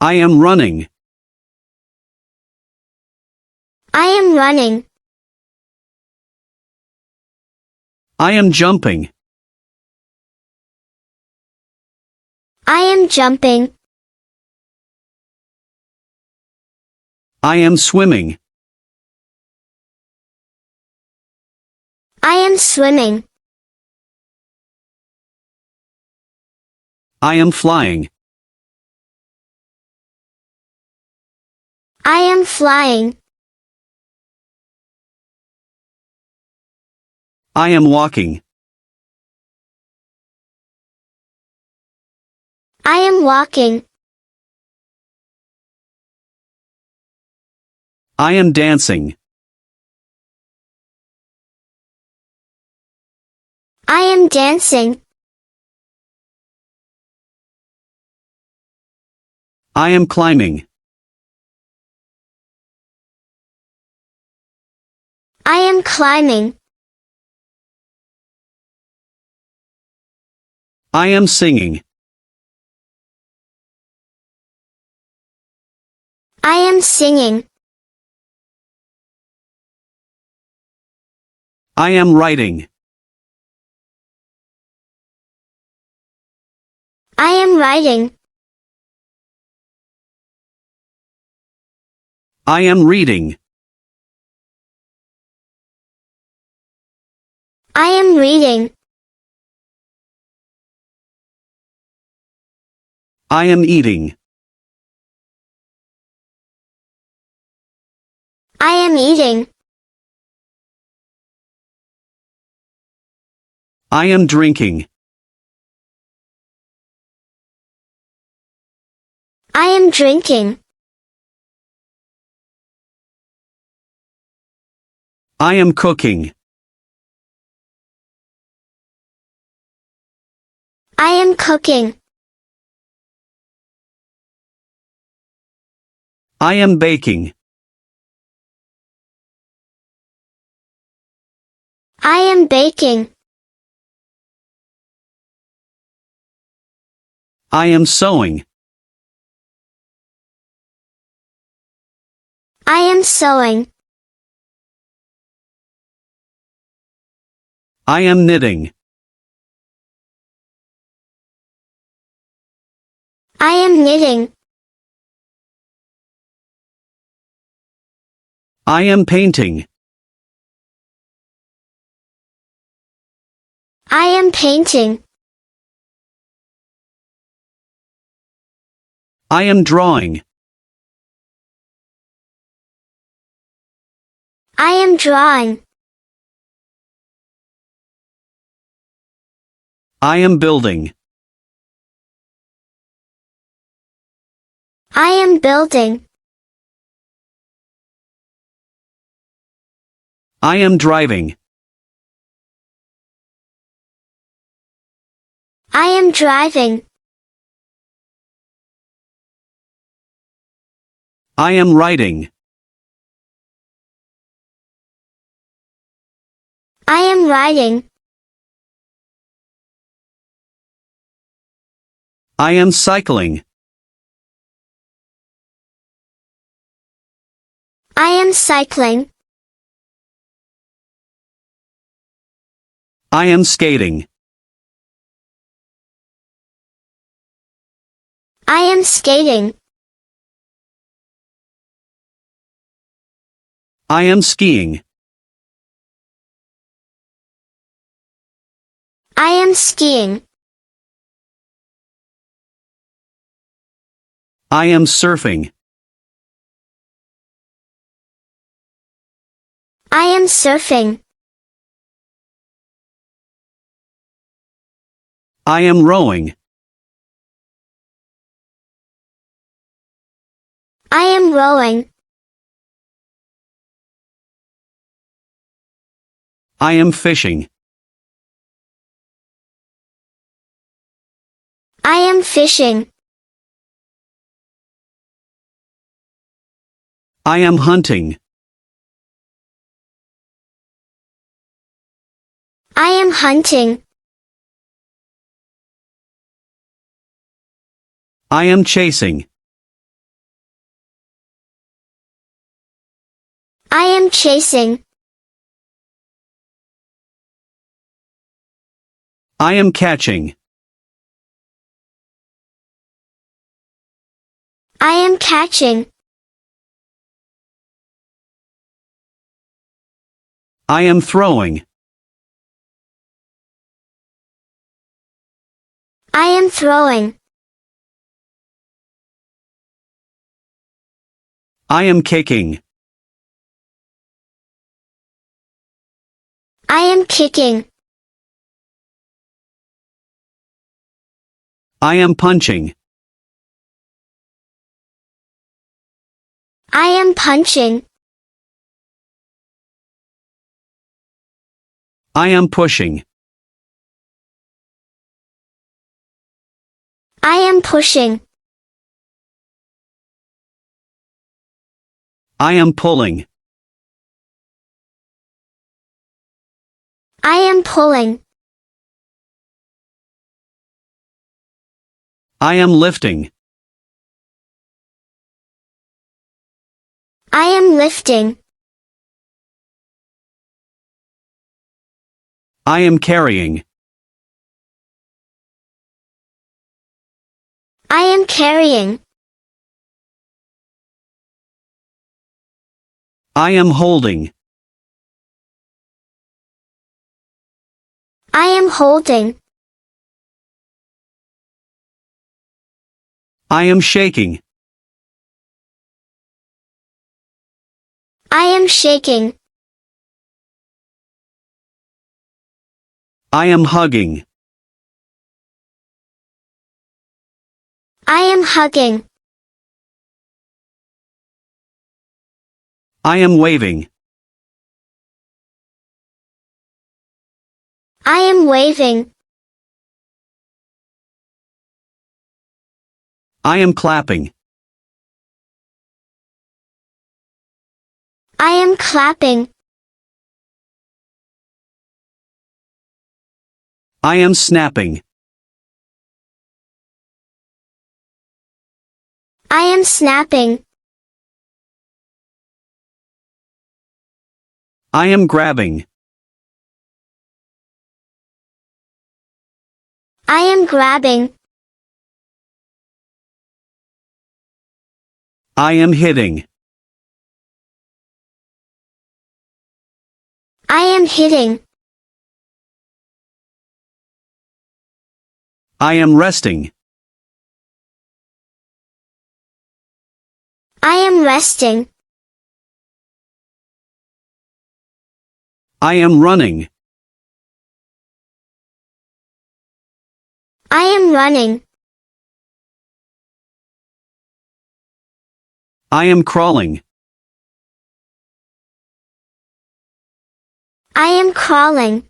I am running. I am running. I am jumping. I am jumping. I am swimming. I am swimming. I am flying. I am flying. I am walking. I am walking. I am dancing. I am dancing. I am climbing. I am climbing. I am singing. I am singing. I am writing. I am writing. I am reading. I am reading. I am eating. I am eating. I am drinking. I am drinking. I am cooking. I am cooking. I am baking. I am baking. I am sewing. I am sewing. I am knitting. I am knitting. I am painting. I am painting. I am drawing. I am drawing. I am building. I am building. I am driving. I am driving. I am writing. I am writing. I am cycling. I am cycling. I am skating. I am skating. I am skiing. I am skiing. I am surfing. I am surfing. I am rowing. I am rowing. I am fishing. I am fishing. I am hunting. I am hunting. I am chasing. I am chasing. I am catching. I am catching. I am throwing. I am throwing. I am kicking. I am kicking. I am punching. I am punching. I am pushing. I am pushing. I am pulling. I am pulling. I am lifting. I am lifting. I am carrying. I am carrying. I am holding. I am holding. I am shaking. I am shaking. I am hugging. I am hugging. I am waving. I am waving. I am clapping. I am clapping. I am snapping. I am snapping. I am grabbing. I am grabbing. I am hitting. I am hitting. I am resting. I am resting. I am running. I am running. I am crawling. I am crawling.